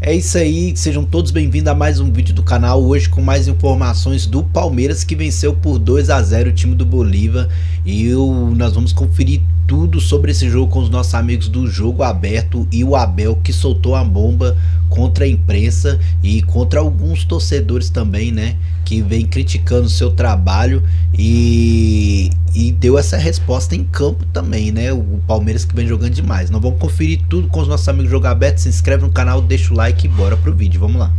É isso aí, sejam todos bem-vindos a mais um vídeo do canal, hoje com mais informações do Palmeiras que venceu por 2-0 o time do Bolívar e nós vamos conferir tudo sobre esse jogo com os nossos amigos do Jogo Aberto e o Abel, que soltou a bomba contra a imprensa e contra alguns torcedores também, né, que vem criticando o seu trabalho e deu essa resposta em campo também, né, o Palmeiras que vem jogando demais. Nós vamos conferir tudo com os nossos amigos do Jogo Aberto, se inscreve no canal, deixa o like e bora pro vídeo, vamos lá.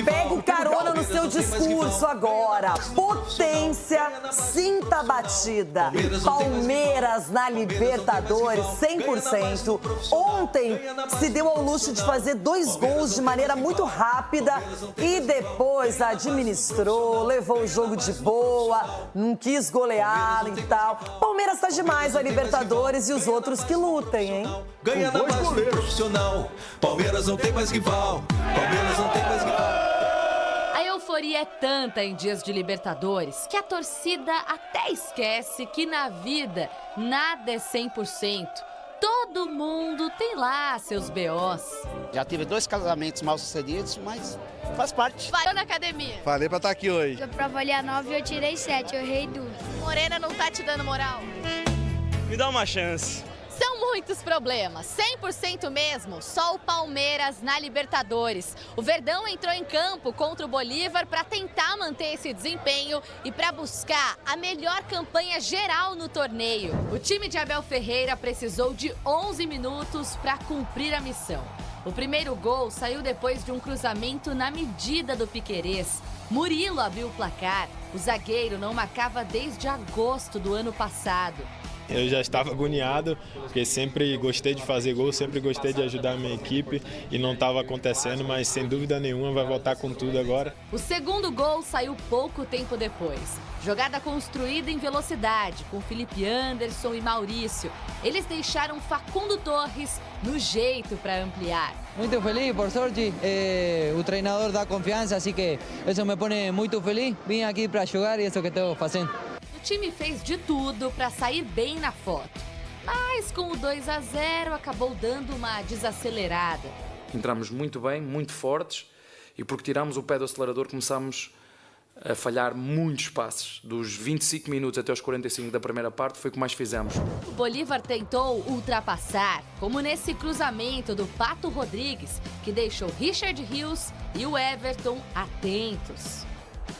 Pegue carona no seu discurso agora. Potência, sinta a batida. Palmeiras na Libertadores, 100%. Ontem se deu ao luxo de fazer 2 gols de maneira muito rápida e depois administrou, levou o jogo de boa, não quis golear e tal. Palmeiras tá demais na Libertadores e os outros que lutem, hein? Ganha na base do profissional. Palmeiras não tem mais rival. Palmeiras não tem mais rival. A euforia é tanta em dias de Libertadores que a torcida até esquece que na vida nada é 100%. Todo mundo tem lá seus BOs. Já tive 2 casamentos mal sucedidos, mas faz parte. Vai na academia. Falei pra estar aqui hoje. A prova valia 9 e eu tirei 7, eu errei 2. Morena não tá te dando moral? Me dá uma chance. São muitos problemas, 100% mesmo, só o Palmeiras na Libertadores. O Verdão entrou em campo contra o Bolívar para tentar manter esse desempenho e para buscar a melhor campanha geral no torneio. O time de Abel Ferreira precisou de 11 minutos para cumprir a missão. O primeiro gol saiu depois de um cruzamento na medida do Piquerez. Murilo abriu o placar. O zagueiro não marcava desde agosto do ano passado. Eu já estava agoniado, porque sempre gostei de fazer gol, sempre gostei de ajudar a minha equipe e não estava acontecendo, mas sem dúvida nenhuma vai voltar com tudo agora. O segundo gol saiu pouco tempo depois. Jogada construída em velocidade, com Felipe Anderson e Maurício. Eles deixaram Facundo Torres no jeito para ampliar. Muito feliz, por sorte, o treinador dá confiança, assim que isso me põe muito feliz. Vim aqui para jogar e isso que estou fazendo. O time fez de tudo para sair bem na foto, mas com o 2-0 acabou dando uma desacelerada. Entramos muito bem, muito fortes, e porque tiramos o pé do acelerador começámos a falhar muitos passes. Dos 25 minutos até os 45 da primeira parte foi o que mais fizemos. O Bolívar tentou ultrapassar, como nesse cruzamento do Pato Rodrigues, que deixou Richard Rios e o Everton atentos.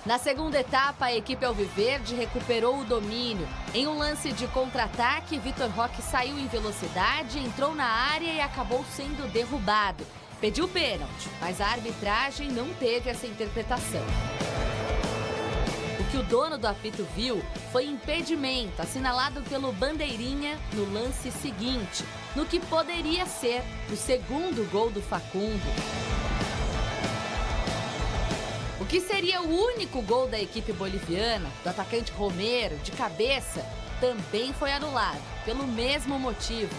Na segunda etapa, a equipe alviverde recuperou o domínio. Em um lance de contra-ataque, Vitor Roque saiu em velocidade, entrou na área e acabou sendo derrubado. Pediu pênalti, mas a arbitragem não teve essa interpretação. O que o dono do apito viu foi impedimento, assinalado pelo Bandeirinha no lance seguinte, no que poderia ser o segundo gol do Facundo. O que seria o único gol da equipe boliviana, do atacante Romero, de cabeça, também foi anulado, pelo mesmo motivo.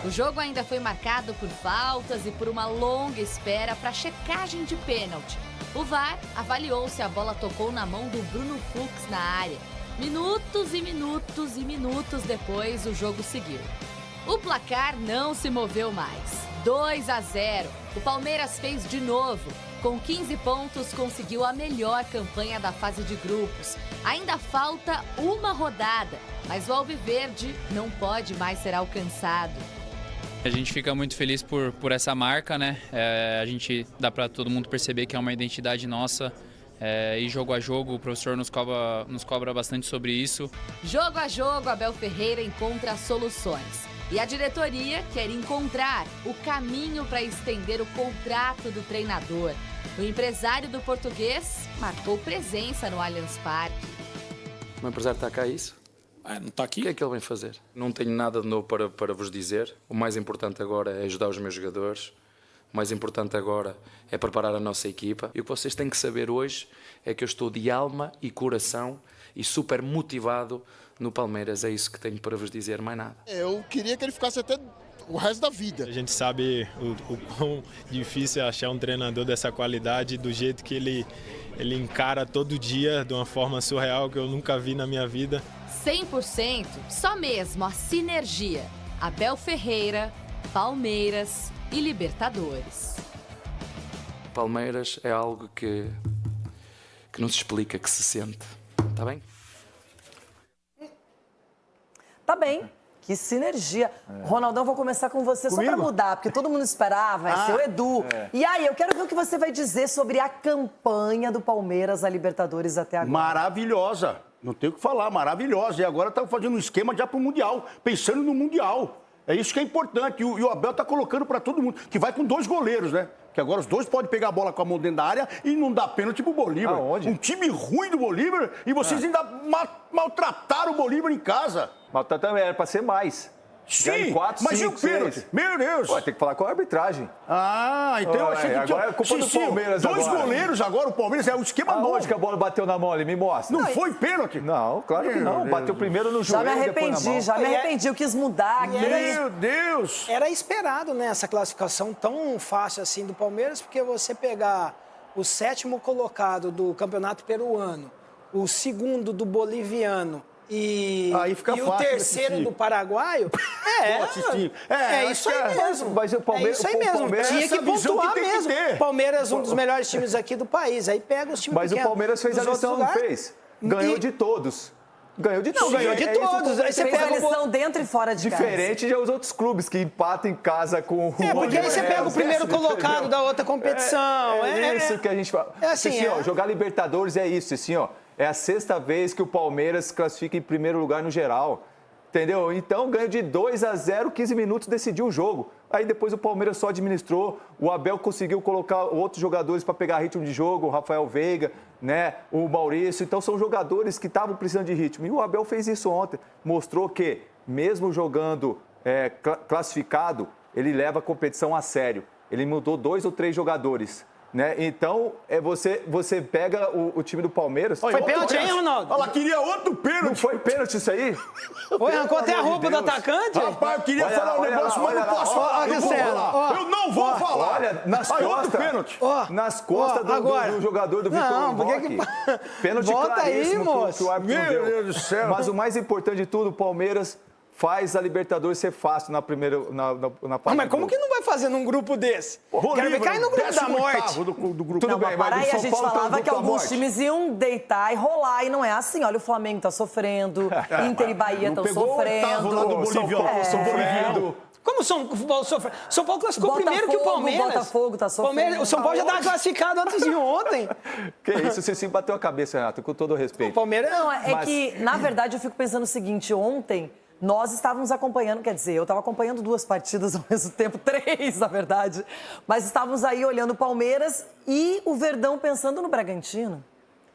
O jogo ainda foi marcado por faltas e por uma longa espera para checagem de pênalti. O VAR avaliou se a bola tocou na mão do Bruno Fux na área. Minutos e minutos e minutos depois, o jogo seguiu. O placar não se moveu mais. 2-0. O Palmeiras fez de novo. Com 15 pontos, conseguiu a melhor campanha da fase de grupos. Ainda falta uma rodada, mas o alviverde não pode mais ser alcançado. A gente fica muito feliz por essa marca, né? A gente dá para todo mundo perceber que é uma identidade nossa. E jogo a jogo, o professor nos cobra bastante sobre isso. Jogo a jogo, Abel Ferreira encontra soluções. E a diretoria quer encontrar o caminho para estender o contrato do treinador. O empresário do português marcou presença no Allianz Parque. O empresário está cá, é isso? Não está aqui? O que é que ele vem fazer? Não tenho nada de novo para vos dizer. O mais importante agora é ajudar os meus jogadores. O mais importante agora é preparar a nossa equipa. E o que vocês têm que saber hoje é que eu estou de alma e coração e super motivado no Palmeiras. É isso que tenho para vos dizer, mais nada. Eu queria que ele ficasse até o resto da vida. A gente sabe o quão difícil é achar um treinador dessa qualidade, do jeito que ele encara todo dia, de uma forma surreal que eu nunca vi na minha vida. 100%, só mesmo a sinergia. Abel Ferreira, Palmeiras e Libertadores. Palmeiras é algo que não se explica, que se sente. Está bem? Tá bem. Que sinergia. Ronaldão, vou começar com você só para mudar, porque todo mundo esperava, vai ser o Edu. E aí, eu quero ver o que você vai dizer sobre a campanha do Palmeiras na Libertadores até agora. Maravilhosa. Não tem o que falar, maravilhosa. E agora tá fazendo um esquema já pro Mundial, pensando no Mundial. É isso que é importante. E o Abel tá colocando para todo mundo, que vai com 2 goleiros, né? Que agora os 2 podem pegar a bola com a mão dentro da área e não dá pênalti pro Bolívar. Aonde? Um time ruim do Bolívar e vocês ainda maltrataram o Bolívar em casa. Maltratando era para ser mais. Sim, 4, mas 5, e o pênalti? 6. Meu Deus! Pô, tem que falar com a arbitragem. Então eu achei que agora é culpa do Palmeiras 2 agora. goleiros agora, o Palmeiras é o esquema novo. Aonde que a bola bateu na mão ali? Me mostra. Não foi pênalti? Não, claro que não. Bateu primeiro no Já joelho, me depois na mão. arrependi, eu quis mudar aqui. Meu Deus! Era esperado, né, essa classificação tão fácil assim do Palmeiras, porque você pegar o 7º colocado do Campeonato Peruano, o 2º do Boliviano e Aí fica o fácil 3º do Paraguaio, isso aí mesmo. Mas o Palmeiras, é isso aí mesmo. Palmeiras, Tinha que pontuar mesmo. Palmeiras, um dos melhores times aqui do país. Aí pega os times Mas pequenos. o Palmeiras fez a lição, não fez? Ganhou de todos. Ganhou de todos. Ganhou de todos. Aí você Fez pega a lição dentro e fora de casa. Diferente de os outros clubes que empatam em casa com o porque aí você pega o primeiro colocado da outra competição. É isso que a gente fala. É assim, ó, jogar Libertadores é isso, assim, ó. É a 6ª vez que o Palmeiras se classifica em primeiro lugar no geral. Entendeu? Então, ganhou de 2-0, 15 minutos, decidiu o jogo. Aí depois o Palmeiras só administrou, o Abel conseguiu colocar outros jogadores para pegar ritmo de jogo, o Rafael Veiga, né, o Maurício. Então, são jogadores que estavam precisando de ritmo. E o Abel fez isso ontem. Mostrou que, mesmo jogando classificado, ele leva a competição a sério. Ele mudou 2 ou 3 jogadores. Né? Então, você pega o time do Palmeiras... Foi pênalti, hein, Ronaldo? Ela queria outro pênalti. Não foi pênalti isso aí? Oi, arrancou até a roupa do atacante? Rapaz, eu queria falar um negócio, mas não posso falar. Eu não vou falar. Olha, nas costas do jogador do Vitor Roque. Pênalti claríssimo que o árbitro não deu. Meu Deus do céu. Mas o mais importante de tudo, o Palmeiras faz a Libertadores ser fácil na primeira parte. Mas como que não vai fazer num grupo desse? Quero ver cair no grupo da morte. Do grupo. Tudo bem, Para aí, a São gente Paulo falava que alguns morte. times iam deitar e rolar, e não é assim. Olha, o Flamengo tá sofrendo, Inter e Bahia estão sofrendo. Lá do Boliviano. Como o São Paulo sofreu? São Paulo classificou primeiro que o Palmeiras. Botafogo tá sofrendo. O São Paulo já estava classificado antes de ontem. Que isso, você sim bateu a cabeça, Renato, com todo o respeito. O Palmeiras... Não, que, na verdade, eu fico pensando o seguinte, ontem... Nós estávamos acompanhando, quer dizer, eu estava acompanhando 2 partidas ao mesmo tempo, 3, na verdade. Mas estávamos aí olhando o Palmeiras e o Verdão pensando no Bragantino.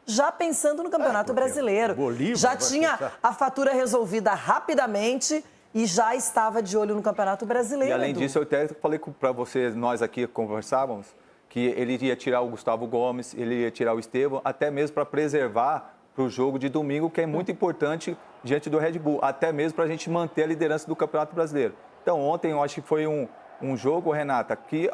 Já pensando no Campeonato Brasileiro. Bolívar já tinha a fatura resolvida rapidamente e já estava de olho no Campeonato Brasileiro. E além disso, eu até falei para você, nós aqui conversávamos, que ele iria tirar o Gustavo Gomes, ele ia tirar o Estevão, até mesmo para preservar para o jogo de domingo, que é muito importante diante do Red Bull, até mesmo para a gente manter a liderança do Campeonato Brasileiro. Então, ontem eu acho que foi um jogo, Renata, que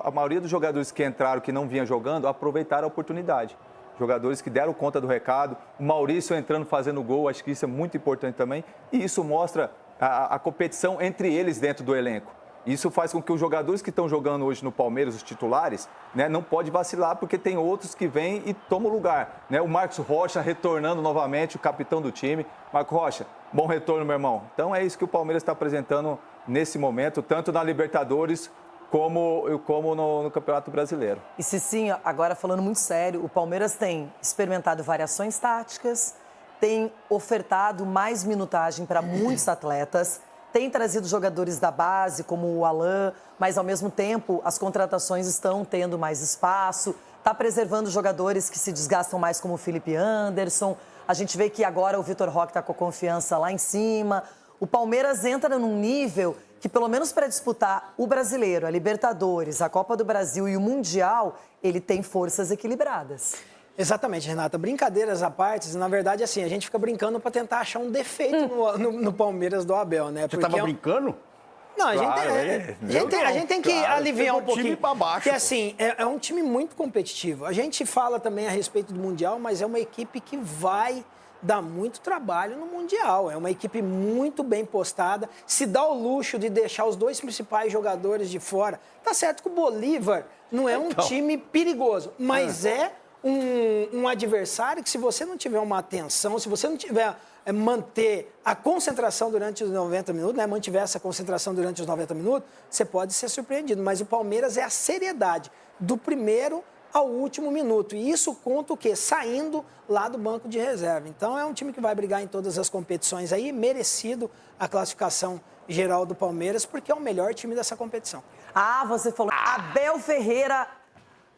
a maioria dos jogadores que entraram, que não vinham jogando, aproveitaram a oportunidade. Jogadores que deram conta do recado, o Maurício entrando, fazendo gol, acho que isso é muito importante também, e isso mostra a competição entre eles dentro do elenco. Isso faz com que os jogadores que estão jogando hoje no Palmeiras, os titulares, né, não pode vacilar, porque tem outros que vêm e tomam lugar. Né? O Marcos Rocha retornando novamente, o capitão do time. Marcos Rocha, bom retorno, meu irmão. Então é isso que o Palmeiras está apresentando nesse momento, tanto na Libertadores como no Campeonato Brasileiro. E Cicinho, agora falando muito sério, o Palmeiras tem experimentado variações táticas, tem ofertado mais minutagem para muitos atletas, tem trazido jogadores da base, como o Alan, mas, ao mesmo tempo, as contratações estão tendo mais espaço, está preservando jogadores que se desgastam mais, como o Felipe Anderson. A gente vê que agora o Vitor Roque está com a confiança lá em cima. O Palmeiras entra num nível que, pelo menos para disputar o Brasileiro, a Libertadores, a Copa do Brasil e o Mundial, ele tem forças equilibradas. Exatamente, Renata. Brincadeiras à parte, na verdade, assim, a gente fica brincando para tentar achar um defeito no Palmeiras do Abel, né? Você estava brincando? Não, a gente tem que aliviar um pouquinho. Porque, assim, é um time muito competitivo. A gente fala também a respeito do Mundial, mas é uma equipe que vai dá muito trabalho no Mundial. É uma equipe muito bem postada, se dá o luxo de deixar os dois principais jogadores de fora. Tá certo que o Bolívar não é um time perigoso, mas é um adversário que, se você não tiver uma atenção, se você não tiver manter a concentração durante os 90 minutos, né, mantiver essa concentração durante os 90 minutos, você pode ser surpreendido. Mas o Palmeiras é a seriedade do primeiro ao último minuto. E isso conta o quê? Saindo lá do banco de reserva. Então é um time que vai brigar em todas as competições aí, merecido a classificação geral do Palmeiras, porque é o melhor time dessa competição. Ah, você falou. Abel Ferreira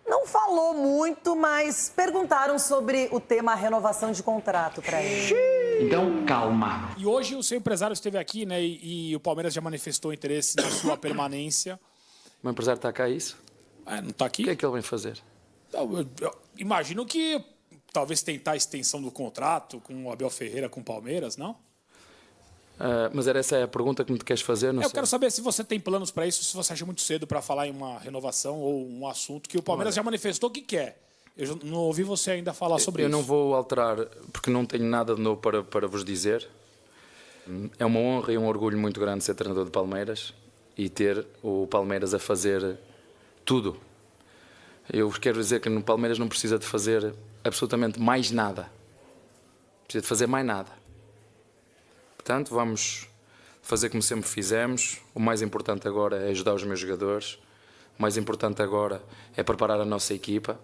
não falou muito, mas perguntaram sobre o tema renovação de contrato para ele. Então, calma. E hoje o seu empresário esteve aqui, né? E o Palmeiras já manifestou interesse na sua permanência. O meu empresário está cá, é isso? Não está aqui? O que é que ele vem fazer? Eu imagino que talvez tentar a extensão do contrato com o Abel Ferreira com o Palmeiras, não? Mas essa é a pergunta que me queres fazer? Não sei. Quero saber se você tem planos para isso, se você acha muito cedo para falar em uma renovação ou um assunto que o Palmeiras já manifestou que quer. Eu não ouvi você ainda falar sobre isso. Eu não vou alterar, porque não tenho nada de novo para vos dizer. É uma honra e um orgulho muito grande ser treinador de Palmeiras e ter o Palmeiras a fazer tudo. Eu quero dizer que no Palmeiras não precisa de fazer absolutamente mais nada. Precisa de fazer mais nada. Portanto, vamos fazer como sempre fizemos. O mais importante agora é ajudar os meus jogadores. O mais importante agora é preparar a nossa equipa.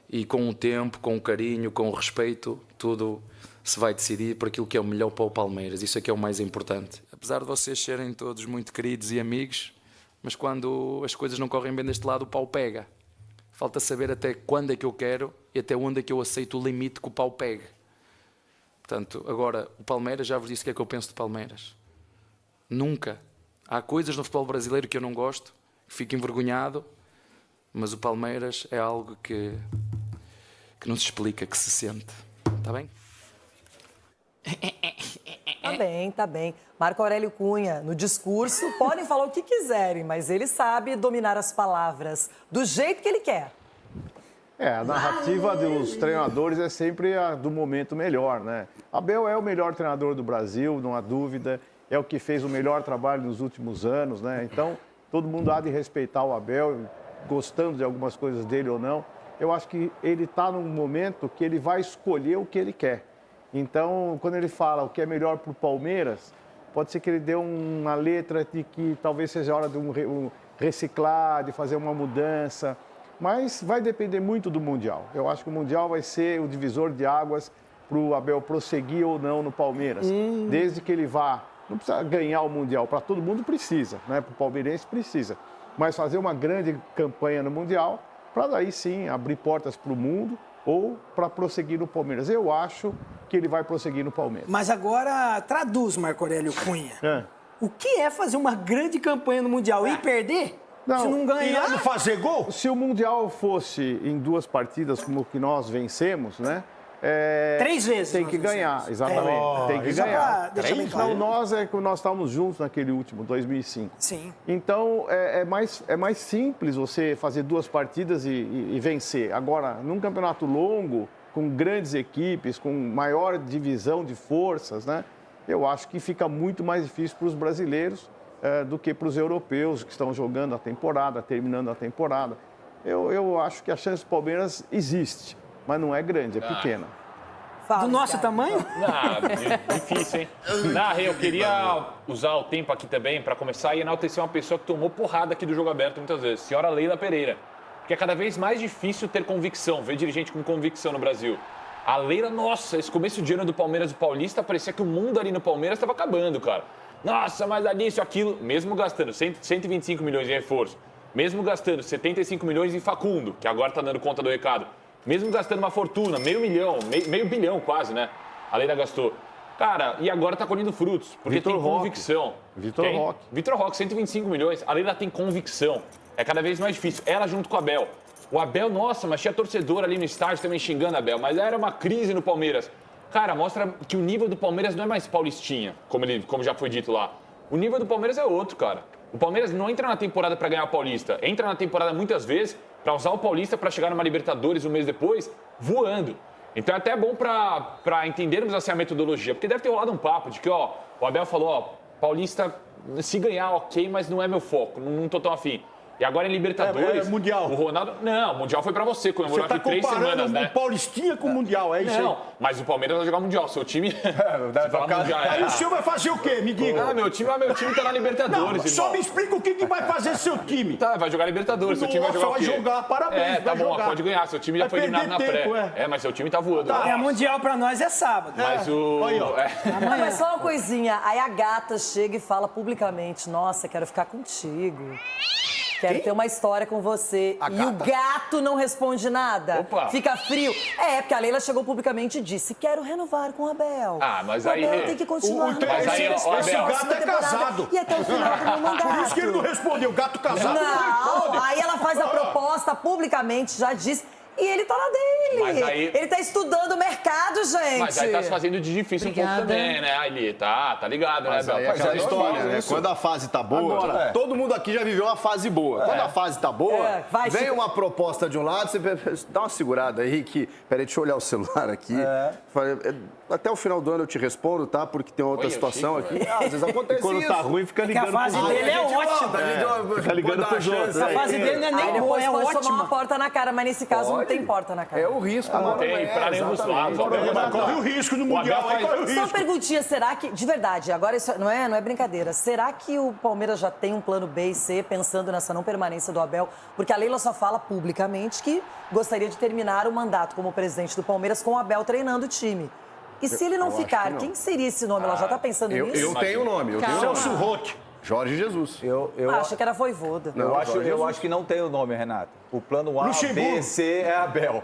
E com o tempo, com o carinho, com o respeito, tudo se vai decidir por aquilo que é o melhor para o Palmeiras. Isso é que é o mais importante. Apesar de vocês serem todos muito queridos e amigos, mas quando as coisas não correm bem deste lado, o pau pega. Falta saber até quando é que eu quero e até onde é que eu aceito o limite que o pau pegue. Portanto, agora, o Palmeiras, já vos disse o que é que eu penso de Palmeiras. Nunca. Há coisas no futebol brasileiro que eu não gosto, que fico envergonhado, mas o Palmeiras é algo que não se explica, que se sente. Está bem? Tá bem. Marco Aurélio Cunha, no discurso, podem falar o que quiserem, mas ele sabe dominar as palavras do jeito que ele quer. A narrativa dos treinadores é sempre a do momento melhor, né? Abel é o melhor treinador do Brasil, não há dúvida. É o que fez o melhor trabalho nos últimos anos, né? Então, todo mundo há de respeitar o Abel, gostando de algumas coisas dele ou não. Eu acho que ele está num momento que ele vai escolher o que ele quer. Então, quando ele fala o que é melhor para o Palmeiras, pode ser que ele dê uma letra de que talvez seja hora de reciclar, de fazer uma mudança. Mas vai depender muito do Mundial. Eu acho que o Mundial vai ser o divisor de águas para o Abel prosseguir ou não no Palmeiras. Desde que ele vá, não precisa ganhar o Mundial, para todo mundo precisa, né? Para o palmeirense precisa. Mas fazer uma grande campanha no Mundial, para daí sim abrir portas para o mundo ou para prosseguir no Palmeiras. Eu acho que ele vai prosseguir no Palmeiras. Mas agora traduz, Marco Aurélio Cunha. O que é fazer uma grande campanha no Mundial e perder? Não, se não ganhar... E não fazer gol? Se o Mundial fosse em 2 partidas como o que nós vencemos, né? 3 vezes. Tem que ganhar, exatamente. Tem que ganhar. Nós estávamos juntos naquele último, 2005. Sim. Então, é mais simples você fazer 2 partidas e vencer. Agora, num campeonato longo, com grandes equipes, com maior divisão de forças, né? Eu acho que fica muito mais difícil para os brasileiros do que para os europeus que estão jogando a temporada, terminando a temporada. Eu acho que a chance do Palmeiras existe, mas não é grande, é pequena. Do nosso tamanho? Difícil, hein? Eu queria usar o tempo aqui também para começar e enaltecer uma pessoa que tomou porrada aqui do Jogo Aberto muitas vezes, senhora Leila Pereira. Porque é cada vez mais difícil ter convicção, ver dirigente com convicção no Brasil. A Leila, nossa, esse começo de ano do Palmeiras e Paulista, parecia que o mundo ali no Palmeiras estava acabando, cara. Nossa, mas ali isso, aquilo, mesmo gastando 125 milhões em reforço, mesmo gastando 75 milhões em Facundo, que agora está dando conta do recado, mesmo gastando uma fortuna, meio bilhão quase, né? A Leila gastou. Cara, e agora está colhendo frutos, porque tem convicção. Vitor Roque, 125 milhões. A Leila tem convicção. É cada vez mais difícil. Ela junto com o Abel. O Abel, nossa, mas tinha torcedor ali no estádio também xingando a Abel, mas era uma crise no Palmeiras. Cara, mostra que o nível do Palmeiras não é mais paulistinha, como já foi dito lá. O nível do Palmeiras é outro, cara. O Palmeiras não entra na temporada para ganhar a Paulista. Entra na temporada muitas vezes para usar o Paulista para chegar numa Libertadores um mês depois, voando. Então é até bom para entendermos assim a metodologia, porque deve ter rolado um papo de que, ó, o Abel falou, ó, Paulista, se ganhar, ok, mas não é meu foco, não tô tão afim. E agora em Libertadores... Mundial. O Ronaldo... Não, o Mundial foi pra você, comemorou aqui 3 semanas, né? O Paulistinha com o Mundial, é isso aí? Não, mas o Palmeiras vai jogar o Mundial. Seu time... Mundial, Aí o senhor vai fazer o quê? Me diga. Meu time tá na Libertadores, não, só me explica o que vai fazer seu time. Tá, vai jogar Libertadores. Seu time vai jogar o quê? Vai jogar, parabéns. Tá bom, jogar. Pode ganhar. Seu time já foi eliminado na pré. Mas seu time tá voando. Tá. Mundial pra nós é sábado. Mas o... Mas só uma coisinha. Aí a gata chega e fala publicamente, nossa, quero ficar contigo. Quero ter uma história com você. E o gato não responde nada. Opa. Fica frio. Porque a Leila chegou publicamente e disse, quero renovar com o Abel. Mas o aí... Abel tem que continuar. Mas aí, esse gato é casado. E até o final do mandato. Por isso que ele não respondeu. Gato casado não responde. Aí ela faz a proposta publicamente, já disse... E ele tá na dele. Mas aí... Ele tá estudando o mercado, gente. Mas aí tá se fazendo de difícil um pouco também, né? Aí tá ligado, mas né, Bel? É aquela história, né? Quando a fase tá boa, todo mundo aqui já viveu uma fase boa. Quando a fase tá boa, vem uma proposta de um lado, você dá uma segurada aí que... Peraí, deixa eu olhar o celular aqui. Até o final do ano eu te respondo, tá? Porque tem uma outra situação aqui. Às vezes acontece quando isso. Tá ruim, fica ligando. A fase dele é ótima. Fica ligando pros outros. A fase dele não é nem boa, é pode tomar ótima. uma porta na cara, mas nesse caso não tem porta na cara. É o risco. Não tem, pra nenhum dos lados. Corre o risco no Mundial. Só uma perguntinha, será que, de verdade, agora isso não é brincadeira, será que o Palmeiras já tem um plano B e C pensando nessa não permanência do Abel? Porque a Leila só fala publicamente que gostaria de terminar o mandato como presidente do Palmeiras com o Abel treinando o time. E se ele não ficar, quem seria esse nome? Ela já tá pensando nisso? Eu tenho o nome. Celso Roth. Jorge Jesus. Acho que era Voivoda. Eu acho que não tem o nome, Renato. O plano A, B, C é Abel.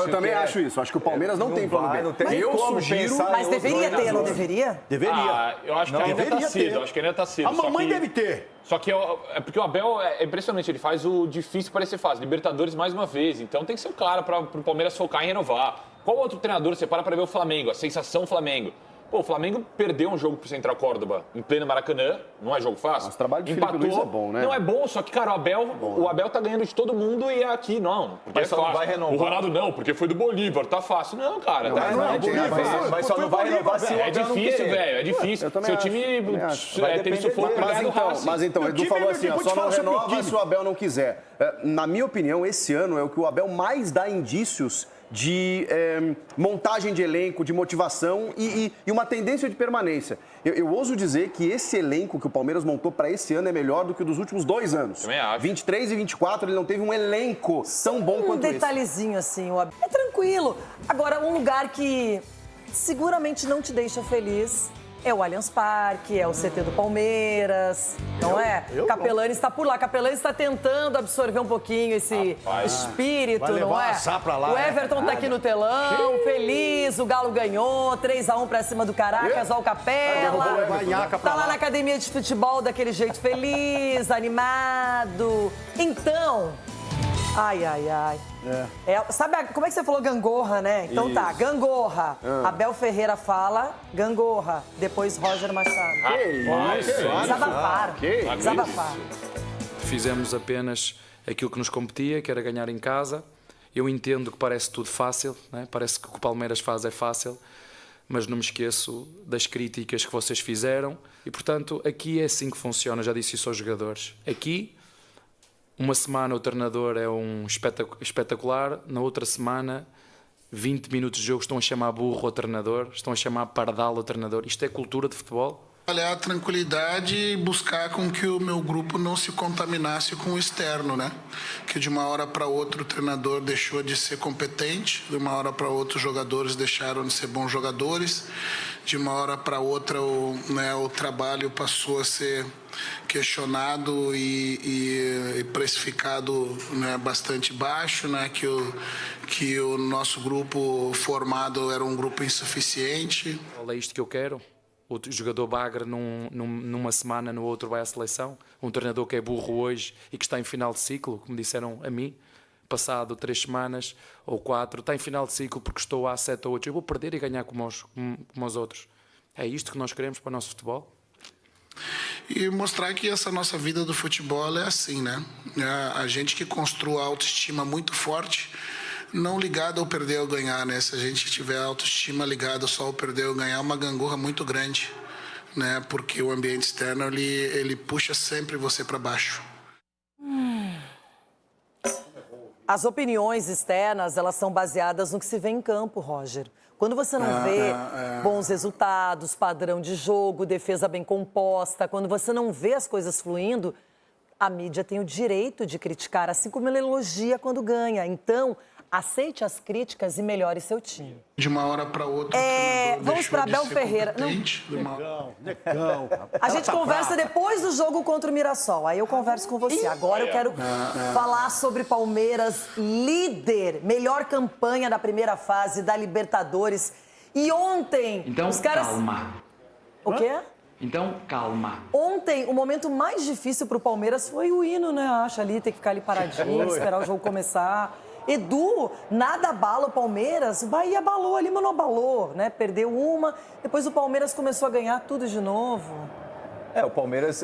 Eu também acho isso. Acho que o Palmeiras não tem plano B. Não tem como pensar. Mas deveria ter, não deveria? Deveria. Eu acho que ainda tá cedo. Acho que ainda tá cedo. A mamãe deve ter. Só que é porque o Abel é impressionante. Ele faz o difícil parecer fácil. Libertadores mais uma vez. Então tem que ser o cara para o Palmeiras focar em renovar. Qual outro treinador você para ver o Flamengo? A sensação Flamengo. Pô, o Flamengo perdeu um jogo pro Central Córdoba em pleno Maracanã. Não é jogo fácil. O trabalho de Felipe Luiz é bom, né? Não é bom, só que, cara, o Abel tá ganhando de todo mundo e aqui não. Porque mas só não vai renovar. O Ronaldo não, porque foi do Bolívar. Tá fácil. Não, cara. Mas só não vai renovar se o É difícil, velho. É difícil. Seu time teve sufoco pra ganhar do Racing. Mas então, o Edu falou assim, só não renova se o Abel não quiser. Na minha opinião, esse ano é o que o Abel mais dá indícios de montagem de elenco, de motivação e uma tendência de permanência. Eu ouso dizer que esse elenco que o Palmeiras montou para esse ano é melhor do que o dos últimos 2 anos. Também acho. 23 e 24, ele não teve um elenco tão bom quanto esse. Um detalhezinho assim, é tranquilo. Agora, um lugar que seguramente não te deixa feliz é o Allianz Parque, é o CT do Palmeiras, não é? Capelani está por lá. Capelani está tentando absorver um pouquinho esse espírito, vai não é? pra lá, o Everton tá aqui no telão, feliz, o Galo ganhou, 3-1 pra cima do Caracas, ó o Capela. Tá lá na academia de futebol daquele jeito feliz, animado. Então... Ai. Sabe, como é que você falou gangorra, né? Então tá, gangorra. Abel Ferreira fala, gangorra. Depois Roger Machado. Desabafar. Fizemos apenas aquilo que nos competia, que era ganhar em casa. Eu entendo que parece tudo fácil, né? Parece que o que o Palmeiras faz é fácil, mas não me esqueço das críticas que vocês fizeram. E, portanto, aqui é assim que funciona, já disse isso aos jogadores. Aqui... Uma semana o treinador é um espetacular, na outra semana, 20 minutos de jogo, estão a chamar burro ao treinador, estão a chamar pardal ao treinador. Isto é cultura de futebol? Trabalhar a tranquilidade e buscar com que o meu grupo não se contaminasse com o externo, né? Que de uma hora para outra o treinador deixou de ser competente, de uma hora para outra os jogadores deixaram de ser bons jogadores, de uma hora para outra o trabalho passou a ser questionado e precificado, né, bastante baixo, né? Que o nosso grupo formado era um grupo insuficiente. É isto que eu quero. O jogador bagre numa semana, no outro vai à seleção. Um treinador que é burro hoje e que está em final de ciclo, como disseram a mim, passado 3 semanas ou 4, está em final de ciclo porque estou há 7 ou 8. Eu vou perder e ganhar como os outros. É isto que nós queremos para o nosso futebol? E mostrar que essa nossa vida do futebol é assim, né? A gente que construa a autoestima muito forte, não ligado ao perder ou ganhar, né? Se a gente tiver autoestima ligada só ao perder ou ganhar, é uma gangorra muito grande, né? Porque o ambiente externo, ele puxa sempre você para baixo. As opiniões externas, elas são baseadas no que se vê em campo, Roger. Quando você não vê bons resultados, padrão de jogo, defesa bem composta, quando você não vê as coisas fluindo, a mídia tem o direito de criticar, assim como ela elogia quando ganha. Então, aceite as críticas e melhore seu time. De uma hora para outra, vamos para Abel Ferreira. Negão. A gente conversa depois do jogo contra o Mirassol. Aí eu converso com você. Agora eu quero falar sobre Palmeiras, líder, melhor campanha da primeira fase da Libertadores. E ontem, então, os caras... calma. O quê? Então, calma. Ontem, o momento mais difícil pro Palmeiras foi o hino, né? Acho ali, ter que ficar ali paradinho, esperar o jogo começar. Edu, nada abala o Palmeiras, o Bahia abalou ali, mas não abalou, né? Perdeu uma, depois o Palmeiras começou a ganhar tudo de novo. O Palmeiras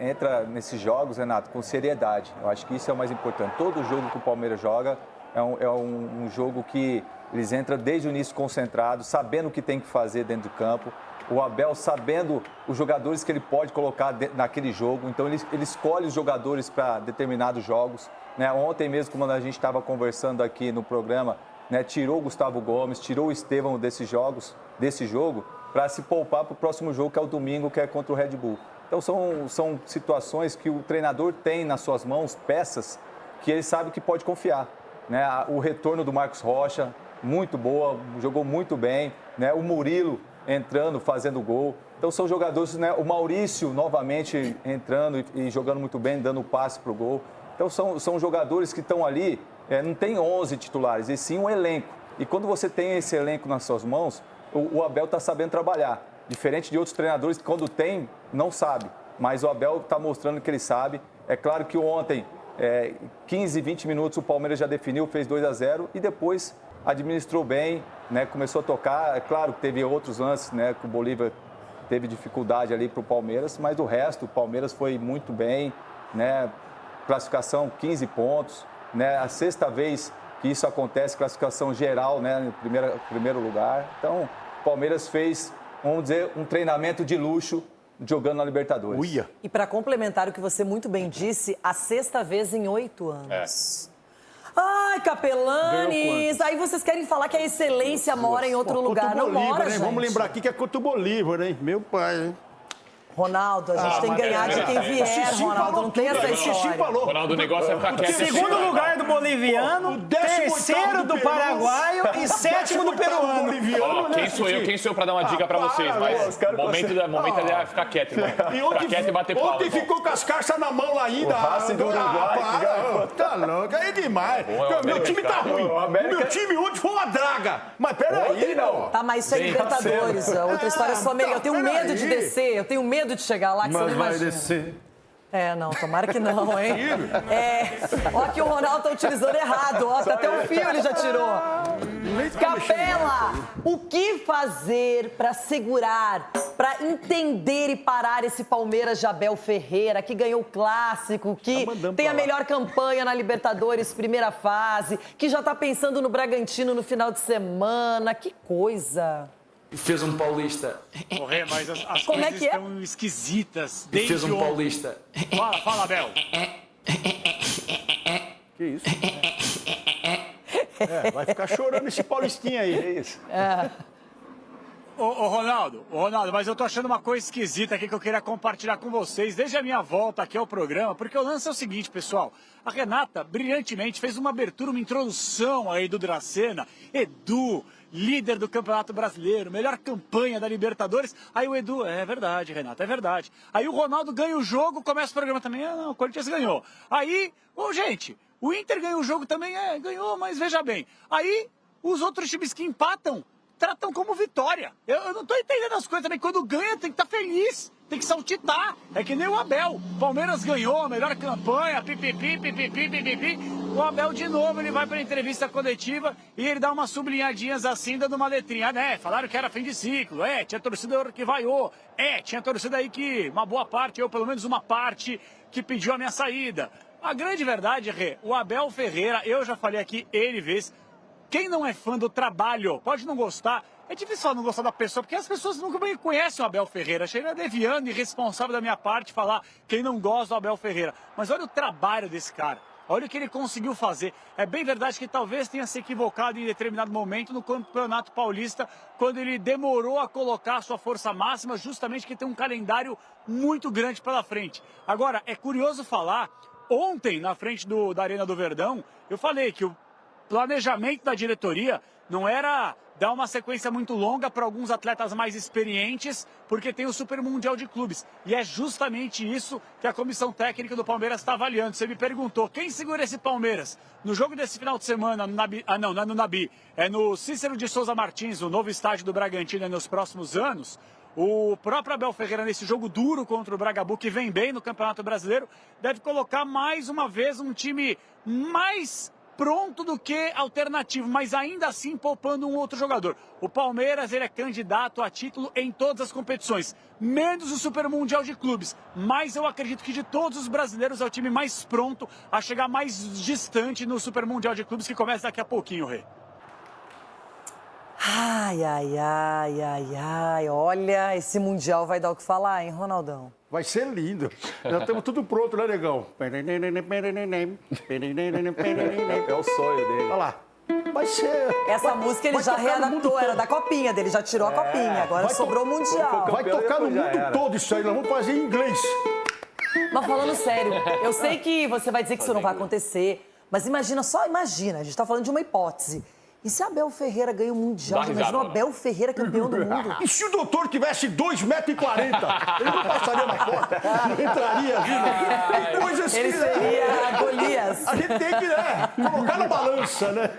entra nesses jogos, Renato, com seriedade. Eu acho que isso é o mais importante. Todo jogo que o Palmeiras joga é um jogo que eles entram desde o início concentrados, sabendo o que tem que fazer dentro do campo. O Abel sabendo os jogadores que ele pode colocar naquele jogo. Então, ele escolhe os jogadores para determinados jogos. Né? Ontem mesmo, quando a gente estava conversando aqui no programa, né, tirou o Gustavo Gomes, tirou o Estevão desse jogo, para se poupar para o próximo jogo, que é o domingo, que é contra o Red Bull. Então, são situações que o treinador tem nas suas mãos, peças, que ele sabe que pode confiar. Né? O retorno do Marcos Rocha, muito boa, jogou muito bem. Né? O Murilo entrando, fazendo gol. Então, são jogadores, né? O Maurício novamente entrando e jogando muito bem, dando passe para o gol. Então, são jogadores que estão ali, não tem 11 titulares, e sim um elenco. E quando você tem esse elenco nas suas mãos, o Abel está sabendo trabalhar. Diferente de outros treinadores que, quando tem, não sabe. Mas o Abel está mostrando que ele sabe. É claro que ontem, 15, 20 minutos, o Palmeiras já definiu, fez 2-0 e depois administrou bem, né? Começou a tocar. É claro que teve outros lances, né? Que o Bolívar teve dificuldade ali para o Palmeiras, mas do resto, o Palmeiras foi muito bem, né? Classificação 15 pontos, né? A sexta vez que isso acontece, classificação geral, né? No primeiro lugar. Então, o Palmeiras fez, vamos dizer, um treinamento de luxo jogando na Libertadores. Uia. E para complementar o que você muito bem disse, a sexta vez em 8 anos. Ai, Capelanes, aí vocês querem falar que a excelência mora em outro lugar. Não mora, gente. Vamos lembrar aqui que é contra o Bolívar, hein? Meu pai, hein? Ronaldo, a gente tem que ganhar de quem vier, Ronaldo, não tem essa história. Ronaldo, o negócio é ficar quieto. Segundo lugar do boliviano, terceiro do paraguaio e sétimo do peruano. Quem sou eu pra dar uma dica pra vocês? Mas o momento é ficar quieto, irmão. Ficar quieto e bater palma. Ontem ficou com as carças na mão lá ainda. Tá louco, aí é demais. Meu time tá ruim. Meu time ontem foi uma draga. Mas peraí, não. Tá, mas isso é Libertadores. Outra história só melhor. Eu tenho medo de descer, eu tenho medo de chegar lá, que você não imagina. Mas vai descer. Não, tomara que não, hein? Ó que o Ronaldo tá utilizando errado, ó, até o fio ele já tirou. Capela, o que fazer para segurar, para entender e parar esse Palmeiras de Abel Ferreira, que ganhou o Clássico, que tem a melhor campanha na Libertadores, primeira fase, que já tá pensando no Bragantino no final de semana, que coisa... Fez um paulista. Correr, mas as Como coisas é? estão esquisitas. Desde Fez um paulista. Fala, Abel. Que isso? Vai ficar chorando esse paulistinha aí. É isso. Ô, Ronaldo, mas eu tô achando uma coisa esquisita aqui que eu queria compartilhar com vocês desde a minha volta aqui ao programa, porque o lance é o seguinte, pessoal. A Renata, brilhantemente, fez uma abertura, uma introdução aí do Dracena. Edu, líder do Campeonato Brasileiro, melhor campanha da Libertadores. Aí o Edu, é verdade, Renata, é verdade. Aí o Ronaldo ganha o jogo, começa o programa também, não, o Corinthians ganhou. Aí, gente, o Inter ganhou o jogo também, ganhou, mas veja bem. Aí, os outros times que empatam, tratam como vitória. Eu não tô entendendo as coisas também. Quando ganha, tem que estar feliz. Tem que saltitar. É que nem o Abel. Palmeiras ganhou a melhor campanha. Pipipi. O Abel, de novo, ele vai para a entrevista coletiva e ele dá umas sublinhadinhas assim, dando uma letrinha. Né? Falaram que era fim de ciclo. Tinha torcida que vaiou. Tinha torcida aí que, uma boa parte, ou pelo menos uma parte, que pediu a minha saída. A grande verdade, Rê, o Abel Ferreira, eu já falei aqui N vezes, Quem não é fã do trabalho, pode não gostar. É difícil falar não gostar da pessoa, porque as pessoas nunca bem conhecem o Abel Ferreira. Achei leviano e irresponsável da minha parte falar quem não gosta do Abel Ferreira. Mas olha o trabalho desse cara. Olha o que ele conseguiu fazer. É bem verdade que talvez tenha se equivocado em determinado momento no Campeonato Paulista, quando ele demorou a colocar a sua força máxima, justamente que tem um calendário muito grande pela frente. Agora, é curioso falar, ontem, na frente da Arena do Verdão, eu falei que o planejamento da diretoria não era dar uma sequência muito longa para alguns atletas mais experientes, porque tem o Super Mundial de Clubes. E é justamente isso que a comissão técnica do Palmeiras está avaliando. Você me perguntou, quem segura esse Palmeiras? No jogo desse final de semana, no Nabi, não é no Nabi, é no Cícero de Souza Martins, o novo estádio do Bragantino nos próximos anos. O próprio Abel Ferreira, nesse jogo duro contra o Bragabu, que vem bem no Campeonato Brasileiro, deve colocar mais uma vez um time mais pronto do que alternativo, mas ainda assim poupando um outro jogador. O Palmeiras, ele é candidato a título em todas as competições, menos o Super Mundial de Clubes. Mas eu acredito que de todos os brasileiros é o time mais pronto a chegar mais distante no Super Mundial de Clubes, que começa daqui a pouquinho, Rê. Ai, ai, ai, ai, ai. Olha, esse Mundial vai dar o que falar, hein, Ronaldão? Vai ser lindo. Já temos tudo pronto, né, negão? É o sonho dele. Olha lá. Vai ser... Essa música ele já readaptou, era da copinha dele, já tirou a copinha, agora sobrou o Mundial. Vai tocar no mundo todo isso aí, nós vamos fazer em inglês. Mas falando sério, eu sei que você vai dizer que isso não vai acontecer, mas imagina, só imagina, a gente tá falando de uma hipótese. E se Abel Ferreira ganha o Mundial? Imagina o Abel Ferreira campeão do mundo. E se o doutor tivesse 2,40 m? Ele não passaria na porta? Não entraria, viu? Tem coisas ele que... seria Golias. A gente tem que colocar na balança, né?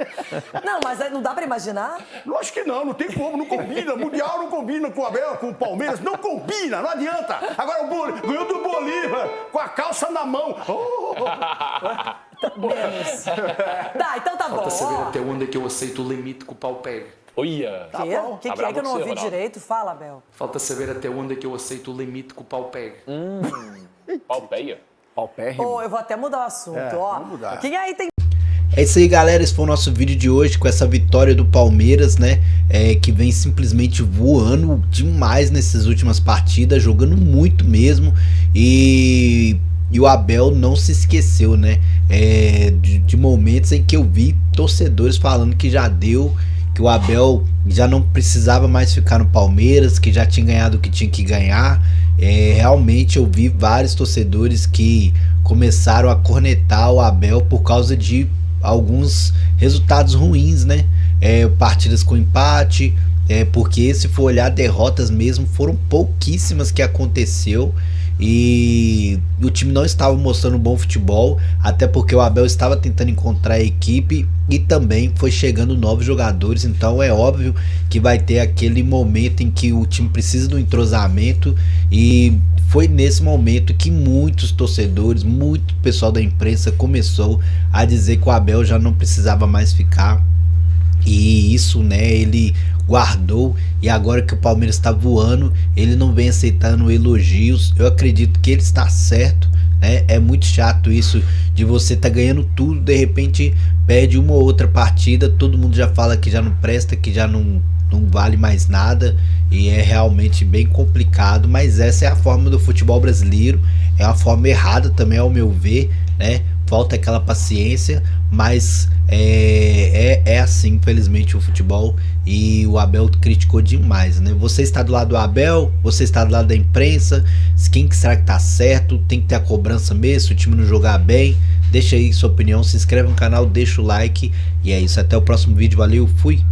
Não, mas não dá pra imaginar? Lógico que não tem como, não combina. Mundial não combina com o Abel, com o Palmeiras, não combina, não adianta. Agora o ganhou do Bolívar, com a calça na mão. Menos. Tá, então tá bom. Falta saber até onde é que eu aceito o limite que o pau pega. Olha! Tá bom. O que é que eu não ouvi direito? Fala, Abel. Falta saber até onde é que eu aceito o limite que o pau pega. Pau pega? Pau pega. Oh, eu vou até mudar o assunto, ó. Vamos mudar. Quem aí tem... É isso aí, galera, esse foi o nosso vídeo de hoje com essa vitória do Palmeiras, né, que vem simplesmente voando demais nessas últimas partidas, jogando muito mesmo, e o Abel não se esqueceu, né, de momentos em que eu vi torcedores falando que já deu, que o Abel já não precisava mais ficar no Palmeiras, que já tinha ganhado o que tinha que ganhar. Realmente eu vi vários torcedores que começaram a cornetar o Abel por causa de alguns resultados ruins, né? Partidas com empate, porque se for olhar derrotas mesmo, foram pouquíssimas que aconteceu, e o time não estava mostrando bom futebol, até porque o Abel estava tentando encontrar a equipe e também foi chegando novos jogadores, então é óbvio que vai ter aquele momento em que o time precisa do entrosamento, e foi nesse momento que muitos torcedores, muito pessoal da imprensa começou a dizer que o Abel já não precisava mais ficar, e isso, né, ele guardou, e agora que o Palmeiras está voando, ele não vem aceitando elogios. Eu acredito que ele está certo, né? É muito chato isso de você tá ganhando tudo, de repente perde uma ou outra partida, todo mundo já fala que já não presta, que já não vale mais nada, e é realmente bem complicado, mas essa é a forma do futebol brasileiro, é uma forma errada também ao meu ver, né? Falta aquela paciência, mas é assim, infelizmente, o futebol, e o Abel criticou demais, né? Você está do lado do Abel, você está do lado da imprensa, quem que será que tá certo? Tem que ter a cobrança mesmo, se o time não jogar bem, deixa aí sua opinião, se inscreve no canal, deixa o like, e é isso, até o próximo vídeo, valeu, fui!